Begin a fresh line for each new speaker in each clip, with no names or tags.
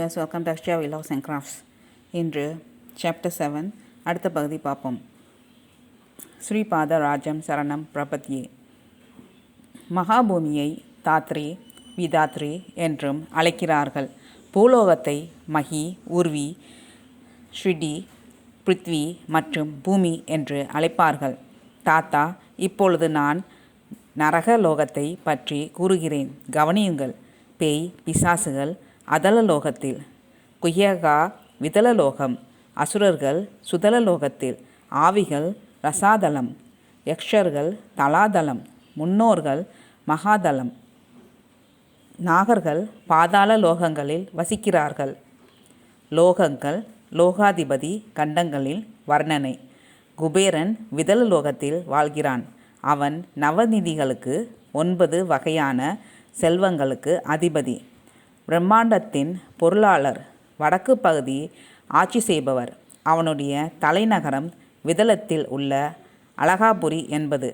Viewers, welcome to Akshaya Vilas and crafts. இன்று chapter 7 அடுத்த பகுதி பார்ப்போம். ஸ்ரீபாத ராஜம் சரணம் பிரபத்யே. மகாபூமியை தாத்ரே விதாத்ரே என்றும் அழைக்கிறார்கள். பூலோகத்தை மகி, ஊர்வி, ஸ்ரீடி, பிருத்வி மற்றும் பூமி என்று அழைப்பார்கள். தாத்தா, இப்பொழுது நான் நரகலோகத்தை பற்றி கூறுகிறேன், கவனியுங்கள். பேய் பிசாசுகள் அதலலோகத்தில், குஹ்யகா விதலலோகம், அசுரர்கள் சுதலலோகத்தில், ஆவிகள் ரசாதலம், யக்ஷர்கள் தலாதலம், முன்னோர்கள் மகாதலம், நாகர்கள் பாதாள லோகங்களில் வசிக்கிறார்கள். லோகங்கள் லோகாதிபதி கண்டங்களில் வர்ணனை. குபேரன் விதலலோகத்தில் வாழ்கிறான். அவன் நவநிதிகளுக்கு 9 வகையான செல்வங்களுக்கு அதிபதி. பிரம்மாண்டத்தின் பொருளாளர், வடக்கு பகுதி ஆட்சி செய்பவர். அவனுடைய தலைநகரம் விதலத்தில் உள்ள அலகாபுரி என்பது.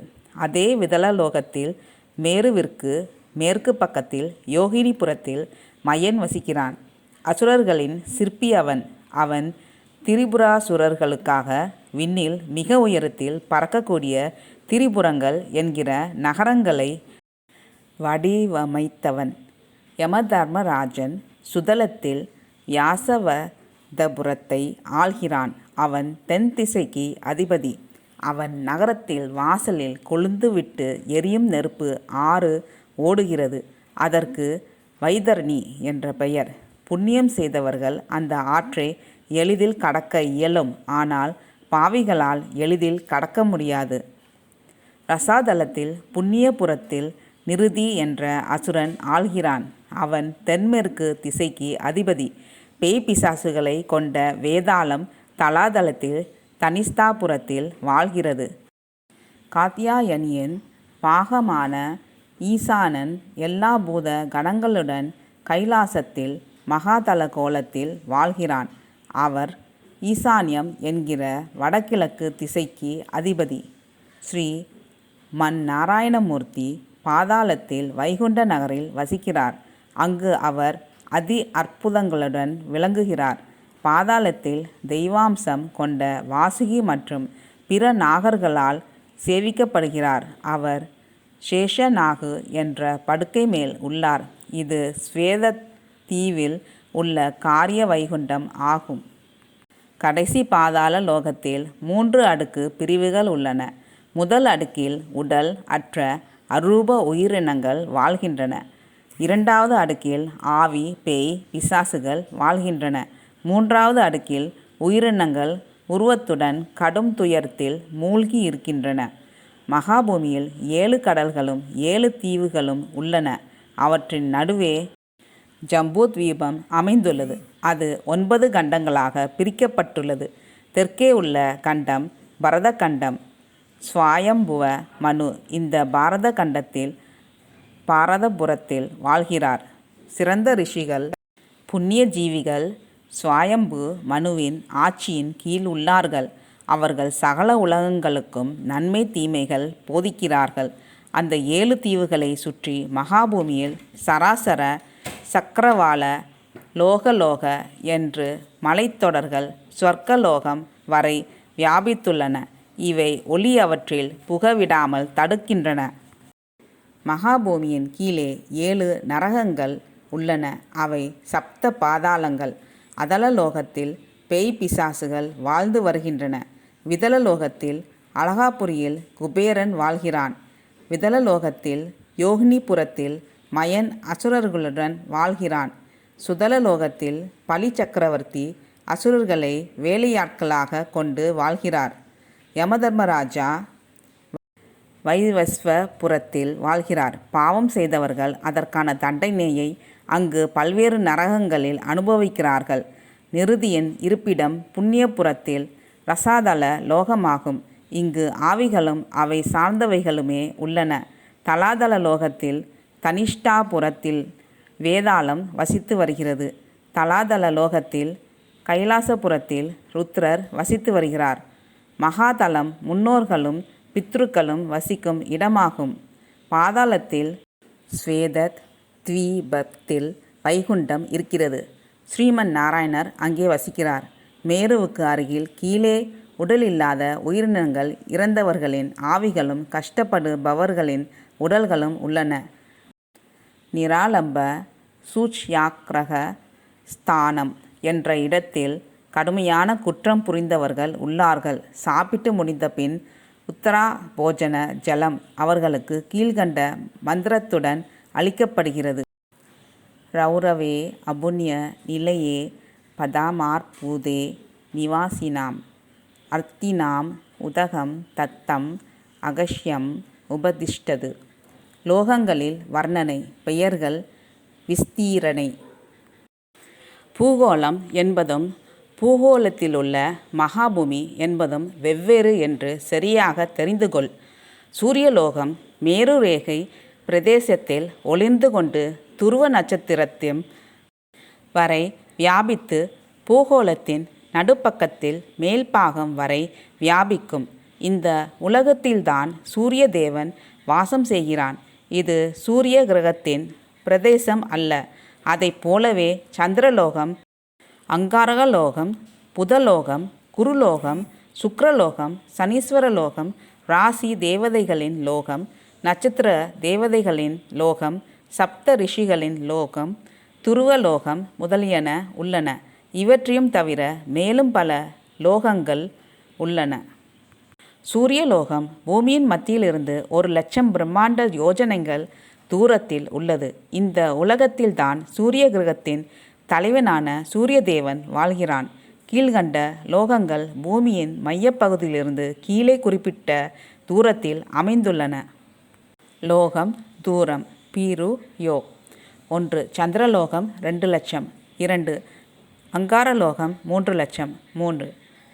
அதே விதலலோகத்தில் மேருவிற்கு மேற்கு பக்கத்தில் யோகினிபுரத்தில் மயன் வசிக்கிறான். அசுரர்களின் சிற்பி அவன். அவன் திரிபுராசுரர்களுக்காக விண்ணில் மிக உயரத்தில் பறக்கக்கூடிய திரிபுரங்கள் என்கிற நகரங்களை வடிவமைத்தவன். யமதர்மராஜன் சுதலத்தில் யாசவதபுரத்தை ஆள்கிறான். அவன் தென் திசைக்கு அதிபதி. அவன் நகரத்தில் வாசலில் கொழுந்துவிட்டு எரியும் நெருப்பு ஆறு ஓடுகிறது. அதற்கு வைதர்ணி என்ற பெயர். புண்ணியம் செய்தவர்கள் அந்த ஆற்றை எளிதில் கடக்க இயலும். ஆனால் பாவிகளால் எளிதில் கடக்க முடியாது. ரசாதலத்தில் புண்ணியபுரத்தில் நிருதி என்ற அசுரன் ஆள்கிறான். அவன் தென்மேற்கு திசைக்கு அதிபதி. பேய் பிசாசுகளை கொண்ட வேதாளம் தலாதலத்தில் தனிஸ்தாபுரத்தில் வாழ்கிறது. காத்யாயனியின் பாகமான ஈசானன் எல்லா பூத கணங்களுடன் கைலாசத்தில் மகாதல கோலத்தில் வாழ்கிறான். அவர் ஈசான்யம் என்கிற வடகிழக்கு திசைக்கு அதிபதி. ஸ்ரீ மன் நாராயணமூர்த்தி பாதாளத்தில் வைகுண்ட நகரில் வசிக்கிறார். அங்கு அவர் அதி அற்புதங்களுடன் விளங்குகிறார். பாதாளத்தில் தெய்வாம்சம் கொண்ட வாசுகி மற்றும் பிற நாகர்களால் சேவிக்கப்படுகிறார். அவர் சேஷநாகு என்ற படுக்கை மேல் உள்ளார். இது ஸ்வேத தீவில் உள்ள காரிய வைகுண்டம் ஆகும். கடைசி பாதாள லோகத்தில் 3 அடுக்கு பிரிவுகள் உள்ளன. முதல் அடுக்கில் உடல் அற்ற அரூப உயிரினங்கள் வாழ்கின்றன. 2வது அடுக்கில் ஆவி, பேய், பிசாசுகள் வாழ்கின்றன. 3வது அடுக்கில் உயிரினங்கள் உருவத்துடன் கடும் துயரத்தில் மூழ்கி இருக்கின்றன. மகாபூமியில் 7 கடல்களும் 7 தீவுகளும் உள்ளன. அவற்றின் நடுவே ஜம்பூத்வீபம் அமைந்துள்ளது. அது 9 கண்டங்களாக பிரிக்கப்பட்டுள்ளது. தெற்கே உள்ள கண்டம் பரத கண்டம். ஸ்வயம்புவ மனு இந்த பாரத கண்டத்தில் பாரதபுரத்தில் வாழ்கிறார். சிறந்த ரிஷிகள், புண்ணிய ஜீவிகள் ஸ்வயம்பு மனுவின் ஆட்சியின் கீழ் உள்ளார்கள். அவர்கள் சகல உலகங்களுக்கும் நன்மை தீமைகள் போதிக்கிறார்கள். அந்த 7 தீவுகளை சுற்றி மகாபூமியில் சராசர, சக்கரவாள, லோகலோக என்று மலைத்தொடர்கள் சொர்க்கலோகம் வரை வியாபித்துள்ளன. இவை ஒளி அவற்றில் புகவிடாமல் தடுக்கின்றன. மகாபூமியின் கீழே 7 நரகங்கள் உள்ளன. அவை சப்த பாதாளங்கள். அதலலோகத்தில் பேய் பிசாசுகள் வாழ்ந்து வருகின்றன. விதலலோகத்தில் அலகாபுரியில் குபேரன் வாழ்கிறான். விதலலோகத்தில் யோகினிபுரத்தில் மயன் அசுரர்களுடன் வாழ்கிறான். சுதலலோகத்தில் பலி சக்கரவர்த்தி அசுரர்களை வேலையாட்களாக கொண்டு வாழ்கிறார். யமதர்மராஜா வைவஸ்வபுரத்தில் வாழ்கிறார். பாவம் செய்தவர்கள் அதற்கான தண்டனையை அங்கு பல்வேறு நரகங்களில் அனுபவிக்கிறார்கள். நிருதியின் இருப்பிடம் புண்ணியபுரத்தில் ரசாதல லோகமாகும். இங்கு ஆவிகளும் அவை சார்ந்தவைகளுமே உள்ளன. தலாதல லோகத்தில் தனிஷ்டாபுரத்தில் வேதாளம் வசித்து வருகிறது. தலாதல லோகத்தில் கைலாசபுரத்தில் ருத்ரர் வசித்து வருகிறார். மகாதலம் முன்னோர்களும் பித்ருக்களும் வசிக்கும் இடமாகும். பாதாளத்தில் ஸ்வேதத் த்வீபத்தில் வைகுண்டம் இருக்கிறது. ஸ்ரீமன் நாராயணர் அங்கே வசிக்கிறார். மேருவுக்கு அருகில் கீழே உடலில்லாத உயிரினங்கள், இறந்தவர்களின் ஆவிகளும் கஷ்டப்படுபவர்களின் உடல்களும் உள்ளன. நிராலம்ப சூச்யாக்ரக ஸ்தானம் என்ற இடத்தில் கடுமையான குற்றம் புரிந்தவர்கள் உள்ளார்கள். சாப்பிட்டு முடிந்த பின் உத்தரா போஜன ஜலம் அவர்களுக்கு கீழ்கண்ட மந்திரத்துடன் அளிக்கப்படுகிறது. ரௌரவே அபுண்ய நிலையே பதாமார்பூதே நிவாசினாம் அர்த்தினாம் உதகம் தத்தம் அகஷ்யம் உபதிஷ்டது. லோகங்களில் வர்ணனை, பெயர்கள், விஸ்தீரணை. பூகோளம் என்பதும் பூகோளத்திலுள்ள மகாபூமி என்பதும் வெவ்வேறு என்று சரியாக தெரிந்து கொள். சூரியலோகம் மேருரேகை பிரதேசத்தில் ஒளிர்ந்து கொண்டு துருவ நட்சத்திரத்தின் வரை வியாபித்து பூகோளத்தின் நடுப்பக்கத்தில் மேல்பாகம் வரை வியாபிக்கும். இந்த உலகத்தில்தான் சூரிய தேவன் வாசம் செய்கிறான். இது சூரிய கிரகத்தின் பிரதேசம் அல்ல. அதை போலவே சந்திரலோகம், அங்காரகலோகம், புதலோகம், குருலோகம், சுக்ரலோகம், சனீஸ்வரலோகம், ராசி தேவதைகளின் லோகம், நட்சத்திர தேவதைகளின் லோகம், சப்த ரிஷிகளின் லோகம், துருவலோகம் முதலியன உள்ளன. இவற்றையும் தவிர மேலும் பல லோகங்கள் உள்ளன. சூரியலோகம் பூமியின் மத்தியிலிருந்து 1,00,000 பிரம்மாண்ட யோஜனைகள் தூரத்தில் உள்ளது. இந்த உலகத்தில்தான் சூரிய கிரகத்தின் தலைவனான சூரிய தேவன் வாழ்கிறான். கீழ்கண்ட லோகங்கள் பூமியின் மையப்பகுதியிலிருந்து கீழே குறிப்பிட்ட தூரத்தில் அமைந்துள்ளன. லோகம், தூரம். பீரு யோ. 1. சந்திரலோகம் 2,00,000. 2. அங்காரலோகம் 3,00,000. 3.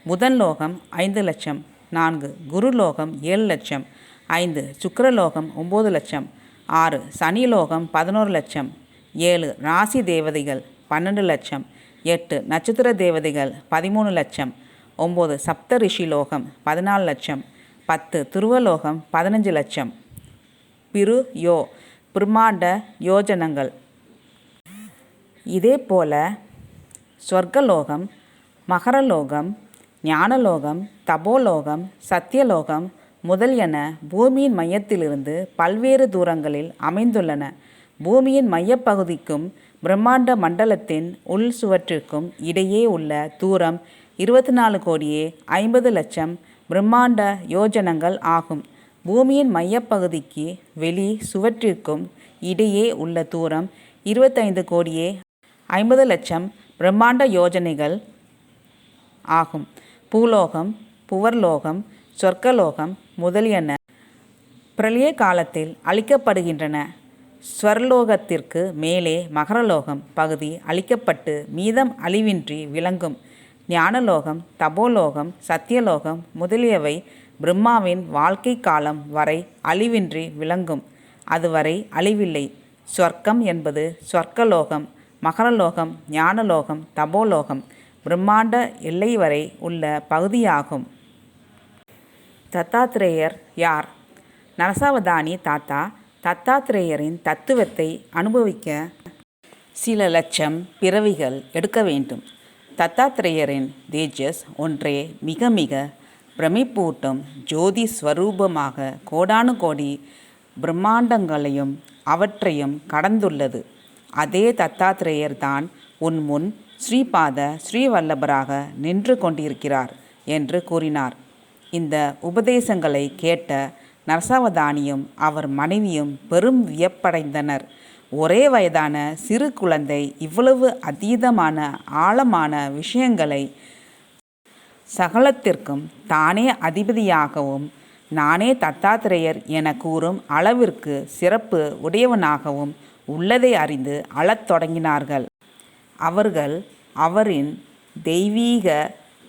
புதன்லோகம் 5,00,000. 4. குருலோகம் 7,00,000. 5. சுக்கிரலோகம் 9,00,000. 6. சனிலோகம் 11,00,000. 7. ராசி தேவதைகள் 12,00,000. 8. நட்சத்திர தேவதைகள் 13,00,000. 9. சப்த ரிஷி லோகம் 14,00,000. 10. துருவலோகம் 15,00,000. பிரு யோ பிரம்மாண்ட யோஜனங்கள். இதேபோல ஸ்வர்கலோகம், மகரலோகம், ஞானலோகம், தபோலோகம், சத்தியலோகம் முதலியன பூமியின் மையத்திலிருந்து பல்வேறு தூரங்களில் அமைந்துள்ளன. பூமியின் மையப்பகுதிக்கும் பிரம்மாண்ட மண்டலத்தின் உள் சுவற்றிற்கும் இடையே உள்ள தூரம் 24,50,00,000 பிரம்மாண்ட யோஜனங்கள் ஆகும். பூமியின் மையப்பகுதிக்கு வெளி சுவற்றிற்கும் இடையே உள்ள தூரம் 25,50,00,000 பிரம்மாண்ட யோஜனைகள் ஆகும். பூலோகம், புவர்லோகம், சொர்க்கலோகம் முதலியன பிரளய காலத்தில் அழிக்கப்படுகின்றன. ஸ்வர்லோகத்திற்கு மேலே மகரலோகம் பகுதி அழிக்கப்பட்டு மீதம் அழிவின்றி விளங்கும். ஞானலோகம், தபோலோகம், சத்தியலோகம் முதலியவை பிரம்மாவின் வாழ்க்கை காலம் வரை அழிவின்றி விளங்கும். அதுவரை அழிவில்லை. ஸ்வர்க்கம் என்பது ஸ்வர்க்கலோகம், மகரலோகம், ஞானலோகம், தபோலோகம் பிரம்மாண்ட எல்லை வரை உள்ள பகுதியாகும். தத்தாத்ரேயர் யார்? நரசாவதானி தாத்தா தத்தாத்ரேயரின் தத்துவத்தை அனுபவிக்க சில லட்சம் பிறவிகள் எடுக்க வேண்டும். தத்தாத்ரேயரின் தேஜஸ் ஒன்றே மிக மிக பிரமிப்பூட்டும் ஜோதி ஸ்வரூபமாக கோடானு கோடி பிரம்மாண்டங்களையும் அவற்றையும் கடந்துள்ளது. அதே தத்தாத்ரேயர் தான் உன் முன் ஸ்ரீபாத ஸ்ரீவல்லபராக நின்று கொண்டிருக்கிறார் என்று கூறினார். இந்த உபதேசங்களை கேட்ட நரசாவதானியும் அவர் மனைவியும் பெரும் வியப்படைந்தனர். ஒரே வயதான சிறு குழந்தை இவ்வளவு அதீதமான ஆழமான விஷயங்களை சகலத்திற்கும் தானே அதிபதியாகவும் நானே தத்தாத்ரேயர் என கூறும் அளவிற்கு சிறப்பு உடையவனாகவும் உள்ளதை அறிந்து அழத் தொடங்கினார்கள். அவர்கள் அவரின் தெய்வீக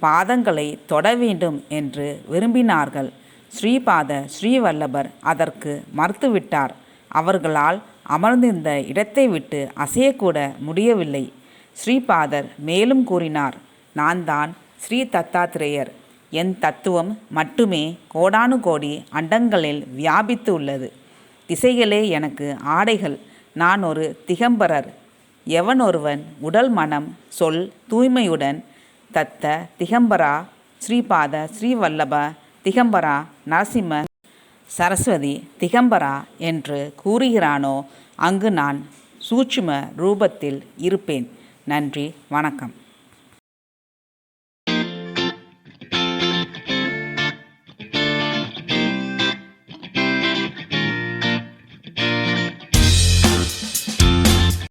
பாதங்களை தொட வேண்டும் என்று விரும்பினார்கள். ஸ்ரீபாத ஸ்ரீவல்லபர் அதற்கு மறுத்துவிட்டார். அவர்களால் அமர்ந்திருந்த இடத்தை விட்டு அசையக்கூட முடியவில்லை. ஸ்ரீபாதர் மேலும் கூறினார், நான் தான் ஸ்ரீ தத்தாத்ரேயர். என் தத்துவம் மட்டுமே கோடானு கோடி அண்டங்களில் வியாபித்து உள்ளது. திசைகளே எனக்கு ஆடைகள். நான் ஒரு திகம்பரர். எவனொருவன் உடல் மனம் சொல் தூய்மையுடன் தத்த திகம்பரா ஸ்ரீபாத ஸ்ரீவல்லப திகம்பரா நரசிம்ம சரஸ்வதி திகம்பரா என்று கூறுகிறானோ அங்கு நான் சூட்சும ரூபத்தில் இருப்பேன். நன்றி, வணக்கம்.